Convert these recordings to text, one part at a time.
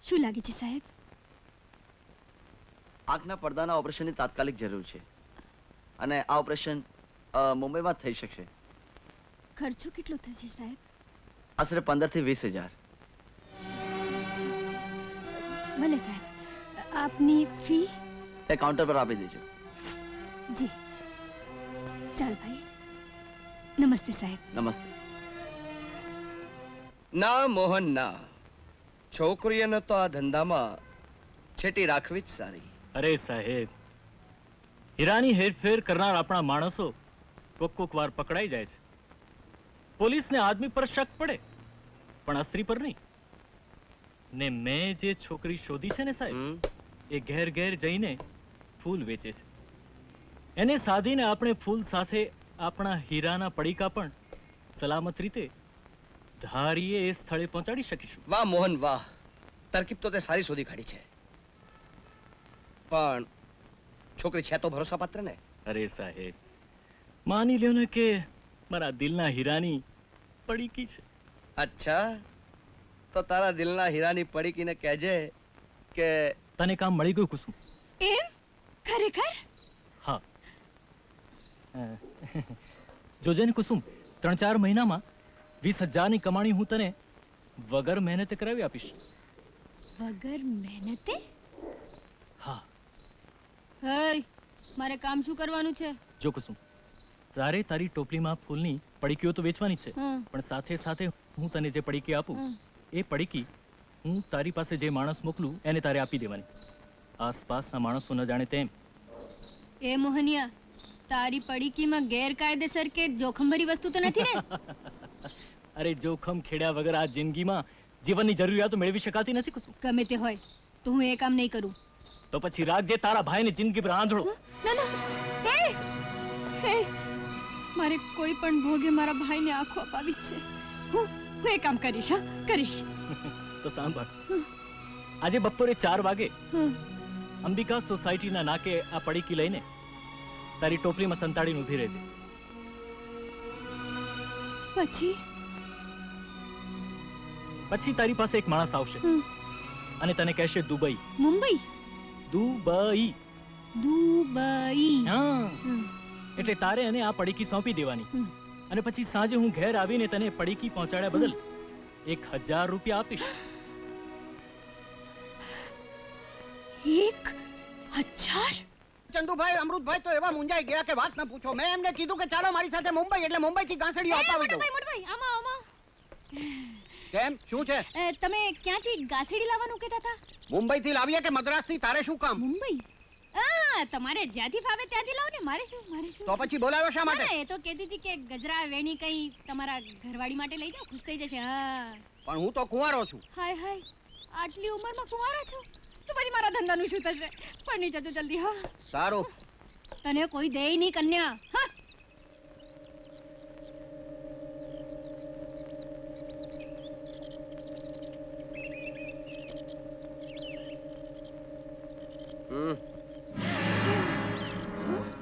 શું લાગે છે સાહેબ? આંખના પડદાના ઓપરેશનની તાત્કાલિક જરૂર છે અને આ ઓપરેશન મુંબઈમાં જ થઈ શકશે. ખર્ચો કેટલો થશે સાહેબ? આશરે 15 થી 20,000. ભલે સાહેબ. આપની ફી તે કાઉન્ટર પર આપી દેજો. જી. ચાલ ભાઈ. નમસ્તે સાહેબ. નમસ્તે. ના મોહન ના, છોકરીઓને તો આ ધંધામાં છેટી રાખવી જ સારી. અરે સાહેબ, હીરાની હેરફેર કરનાર આપણા માણસો કોક વાર પકડાઈ જાય છે. પોલીસને આદમી પર શક પડે પણ અસ્ત્રી પર નહીં. ને મેં જે છોકરી શોધી છે ને સાહેબ, એ ઘેર ઘેર જઈને ફૂલ વેચે છે. એને સાધીને આપણે ફૂલ સાથે આપણા હીરાના પડીકા પણ સલામત રીતે ધારીએ એ સ્થળે પહોંચાડી શકીશું. વાહ મોહન વાહ, તરકીબ તો તે સારી શોધી કાઢી છે. પણ છોકરી છે તો ભરોસાપાત્ર ને? અરે સાહેબ, માની લ્યો ને કે મારા દિલના હીરાની પડીકી છે. અચ્છા, તો તારા દિલના હીરાની પડીકીને કહેજે કે તને કામ મળી ગયું કુસુમ. એમ? ખરેખર? હા. જોજે ને કુસુમ, 3-4 મહિનામાં 20,000 ની કમાણી હું તને વગર મહેનતે કરાવી આપીશ. વગર મહેનતે? હા. હે, મારે કામ શું કરવાનું છે? જો કુસુમ, તારે તારી ટોપલીમાં ફૂલની પડીકીઓ તો વેચવાની છે, હમ. પણ સાથે સાથે હું તને જે પડીકી આપું એ પડીકી હું તારી પાસે જે માણસ મોકલું એને તારે આપી દેવાની. આસપાસના માણસો ન જાણે તેમ. એ મોહનિયા, તારી પડીકીમાં ગેરકાયદેસર કે જોખમભરી વસ્તુ તો નથી ને? અરે જોખમ ખેડ્યા વગર આ જિંદગીમાં જીવનની જરૂરિયાતો મેળવી શકાતી નથી કુસુમ. ગમે તે હોય તો હું એ કામ નહીં કરું. તો પછી રાખજે તારા ભાઈની જિંદગી પર આંધળો. ના ના, હે હે, મારે કોઈ પણ ભોગે મારા ભાઈને આંખો અપાવી જ છે. હું એ કામ કરીશ. હા, કરીશ. તો સાંભળ, આજે બપોરે 4 વાગે હમ. અંબિકા સોસાયટીના નાકે આ પડીકી લઈને તારી ટોપલીમાં સંતાડીને ઊભી રહેજે. પછી તારી પાસે એક માણસ આવશે અને તને કહેશે દુબઈ. મુંબઈ? દુબઈ. દુબઈ. હા. એટલે તારે એને આ પડીકી સોંપી દેવાની અને પછી સાંજે હું ઘેર આવીને તને પડીકી પહોંચાડ્યા બદલ 1,000 રૂપિયા આપીશ. 1,000? ચંદુભાઈ, અમૃતભાઈ તો એવા મુંજાઈ ગયા કે વાત ન પૂછો. મેં એમને કીધું કે ચાલો મારી સાથે મુંબઈ, એટલે મુંબઈથી ગાંસડીઓ અપાવી દઉં. મોટભાઈ, આમાં કેમ, શું છે? તમે ક્યાંથી ગાસડી લાવવાનું કહેતા હતા? મુંબઈથી લાવીએ કે મદ્રાસથી? તારે શું કામ? મુંબઈ? તમારે જ્યાંથી ફાવે ત્યાંથી લાવો ને. મારે શું? તો પછી બોલાવ્યો શા માટે? એ તો કહેતી હતી કે ગજરા વેણી કઈ તમારા ઘરવાળી માટે લઈ જાઓ, ખુશ થઈ જશે. હા. પણ હું તો કુંવારો છું. હાય હાય, આટલી ઉંમરમાં કુંવારા છો તો પછી મારા ધંધાનું શું થશે? પરણી જજો જલ્દી. હા, સારું. તને કોઈ દે નહીં કન્યા. હા.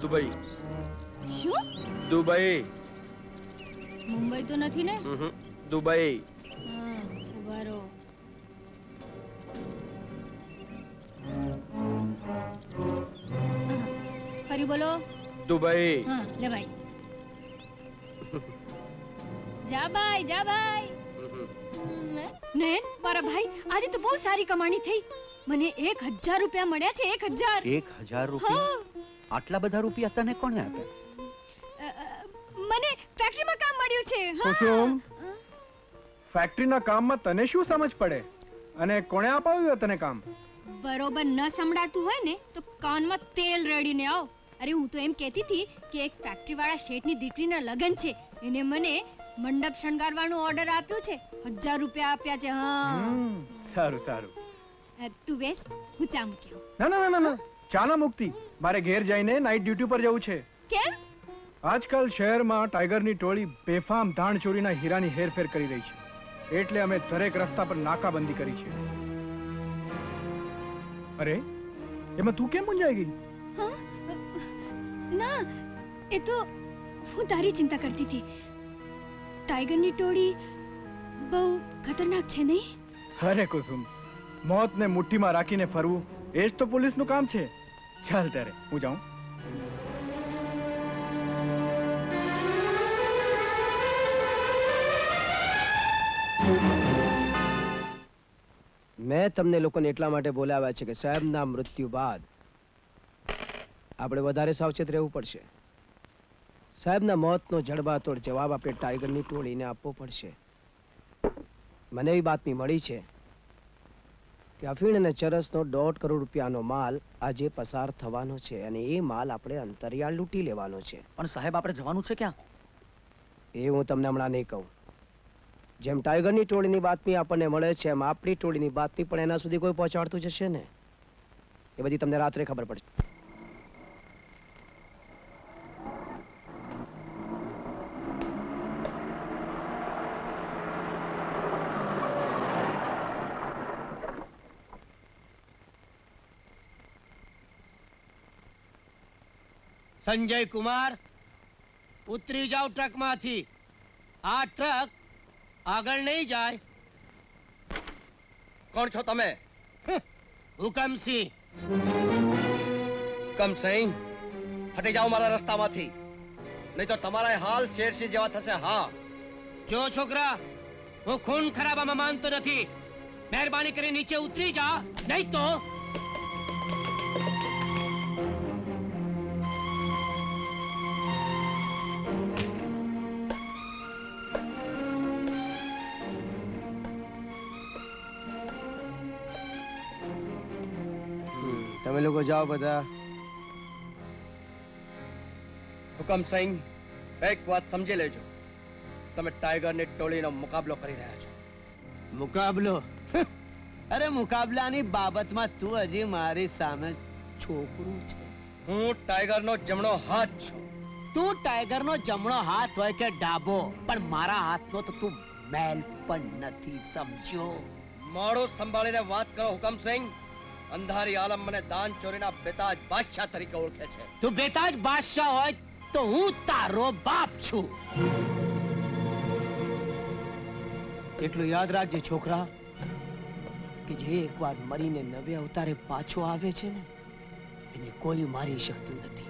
દુબઈ. શું? દુબઈ. મુંબઈ તો નથી ને? દુબઈ. હા, ઉભા રહો. ફરી બોલો. દુબઈ. હા, લે ભાઈ. જા ભાઈ, જા ભાઈ. નયન, મારા ભાઈ, આજે તો બહુ સારી કમાણી થઈ. મને 1,000 રૂપિયા મળ્યા છે. 1,000. 1,000 રૂપિયા? આટલા બધા રૂપિયા તને કોણે આપ્યા? મને ફેક્ટરીમાં કામ મળ્યું છે. કુસુમ, ફેક્ટરીના કામમાં તને શું સમજ પડે અને કોણે અપાવ્યું તને કામ? બરોબર ન સંભળાતું હોય ને તો કાનમાં તેલ રેડીને આવો. અરે હું તો એમ કહેતી હતી કે એક ફેક્ટરી વાળા શેઠની દીકરીના લગ્ન છે, એને મને મંડપ શણગારવાનો ઓર્ડર આપ્યો છે. 1,000 રૂપિયા આપ્યા છે. હા, સારું સારું. તું બેસ, હું ચા મૂકી આવું. ના ના ના ના, ચા ના મુકતી. મારે ઘેર જઈને નાઈટ ડ્યુટી પર જવું છે. કેમ? આજકાલ શહેરમાં ટાઈગરની ટોળી બેફામ ધાણ ચોરીના હીરાની હેરફેર કરી રહી છે, એટલે અમે દરેક રસ્તા પર નાકાબંધી કરી છે. અરે, એમાં તું કેમ મૂંઝાઈ ગઈ? ના, એ તો હું તારી ચિંતા કરતી હતી. ટાઈગરની ટોળી બહુ ખતરનાક છે નહીં? અરે કુસુમ, મોતને મુઠ્ઠીમાં રાખીને ફરવું એ જ તો પોલીસનું કામ છે. ચાલ ત્યારે હું જાઉં. મેં તમને લોકોને એટલા માટે બોલાવ્યા છે કે સાહેબના મૃત્યુ બાદ આપણે વધારે સાવચેત રહેવું પડશે. સાહેબના મોતનો જડબાતોડ જવાબ આપણે ટાઈગરની ટોળીને આપવો પડશે. મને એવી બાતમી મળી છે કે અફીણ અને ચરસનો 1.5 કરોડ રૂપિયાનો માલ આજે પસાર થવાનો છે અને એ માલ આપણે અંતરિયાળ લૂંટી લેવાનો છે. પણ સાહેબ આપણે જવાનું છે ક્યાં? એ હું તમને હમણાં નહીં કહું. જેમ ટાઈગરની ટોળીની બાતમી આપણને મળે છે એમ આપણી ટોળીની બાતમી પણ એના સુધી કોઈ પહોંચાડતું જશે ને. એ બધી તમને રાત્રે ખબર પડશે. સંજય કુમાર, ઉતરી જાઓ ટ્રકમાંથી. આ ટ્રક આગળ નહીં જાય. કોણ છો તમે? હુકમસિંહ. કમસિંહ, હટી જાઓ મારા રસ્તામાંથી, નહીં તો તમારા હાલ શેરસિંહ જેવા થશે. હા, જો છોકરા, હું ખૂન ખરાબામાં માનતો નથી. મહેરબાની કરી નીચે ઉતરી જા, નહીં તો તમે લોકો જાઓ બધા. હુકમસિંહ, એક વાત સમજી લેજો, તમે ટાઈગરની ટોળીનો મુકાબલો કરી રહ્યા છો. મુકાબલો? અરે મુકાબલાની બાબતમાં તું હજી મારી સામે છોકરું છે. હું ટાઈગરનો જમણો હાથ છું. તું ટાઈગરનો જમણો હાથ હોય કે ડાબો, પણ મારા હાથનો તો તું મેલ પણ નથી, સમજ્યો? મોડું સંભાળીને વાત કરો હુકમસિંહ. અંધારી આલમ મને દાન ચોરીના બેતાજ બાદશાહ તરીકે ઓળખે છે. તું બેતાજ બાદશાહ હોય તો હું તારો બાપ છું. એટલું યાદ રાખજે છોકરા, કે જે એકવાર મરીને નવે અવતારે પાછો આવે છે ને, એને કોઈ મારી શકતું નથી.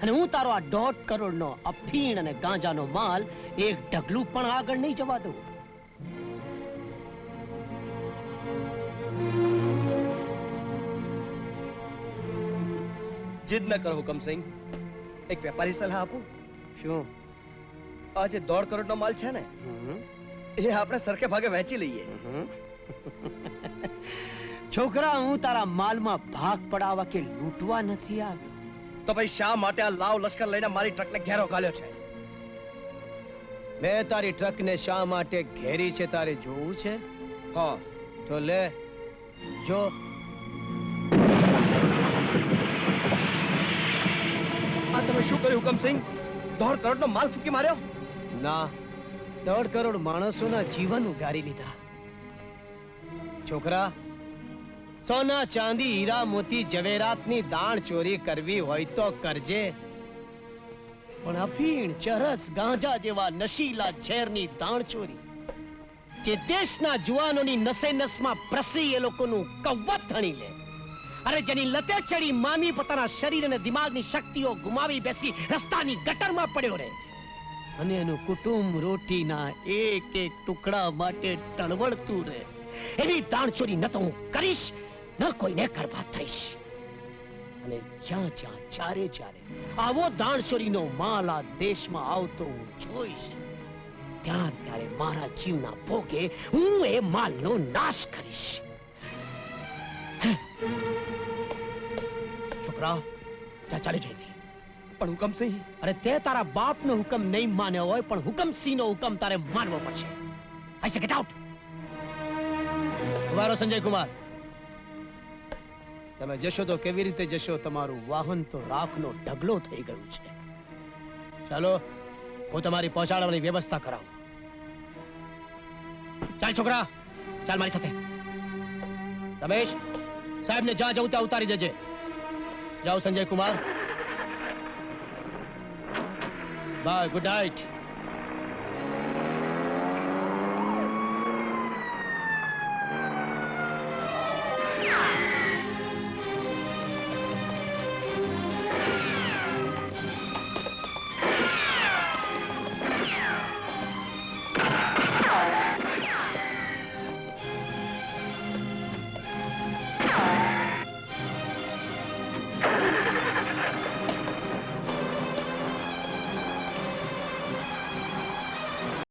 અને હું તારો આ 1.5 કરોડનો અફીણ અને ગાંજાનો માલ એક ઢગલું પણ આગળ નહીં જવા દઉં. જીદ ન કરો હુકમસિંહ. એક વેપારી સલાહ આપું. શું? આ જે 1.5 કરોડનો માલ છે ને, એ આપણે સરખે ભાગે વહેંચી લઈએ. છોકરા, હું તારા માલમાં ભાગ પડાવવા કે લૂંટવા નથી આવ્યો. તો ભાઈ શા માટે આ લાવ લશ્કર લઈને મારી ટ્રકને ઘેરો ઘાલ્યો છે? મેં તારી ટ્રકને શા માટે ઘેરી છે તારે જોવું છે? હા, તો લે જો. આ તમે શું કર્યું હુકમસિંહ? 1.5 કરોડનો માલ ફૂંકી માર્યો? ના, 1.5 કરોડ માણસોના જીવન ઉગારી લીધા. છોકરા, સોના ચાંદી હીરા મોતી જવેરાતની દાણ ચોરી કરવી હોય તો કરજે, પણ અફીણ ચરસ ગાંજા જેવા નશીલા ઝેરની દાણ ચોરી જે દેશના જુવાનોની નસે નસમાં પ્રસરી એ લોકોનું કવત થણી લે, અરે જેની લતે ચડી માનવી પોતાના શરીર અને દિમાગની શક્તિઓ ગુમાવી બેસી રસ્તાની ગટરમાં પડ્યો રહે, અને એનું કુટુંબ રોટીના એક એક ટુકડા માટે તળવળતું રહે, એવી દાણચોરી ન તો હું કરીશ ન કોઈને કરવા થઈશ. અને જ્યાં જ્યાં ચારે ચારે આવો દાણચોરીનો માલ આ દેશમાં આવતો હું જોઈશ, ત્યાં ત્યારે મારા જીવના ભોગે હું એ માલનો નાશ કરીશ. છોકરા, જા ચાલે જઈથી. પણ હુકમસિંહ, અરે તે તારા બાપનો હુકમ નહીં માન્યો હોય, પણ હુકમસિંહનો હુકમ તારે માનવો પડશે. આઈ સે ગેટ આઉટ. ઉભારો સંજય કુમાર. તમે જશો તો કેવી રીતે જશો? તમારું વાહન તો રાખનો ઢગલો થઈ ગયું છે. ચાલો, હું તમારી પહોંચાડવાની વ્યવસ્થા કરાવું. ચાલ છોકરા, ચાલ મારી સાથે. રમેશ, સાહેબને જ્યાં જવું ત્યાં ઉતારી દેજે. જાઓ Sanjay Kumar. Bye, good night.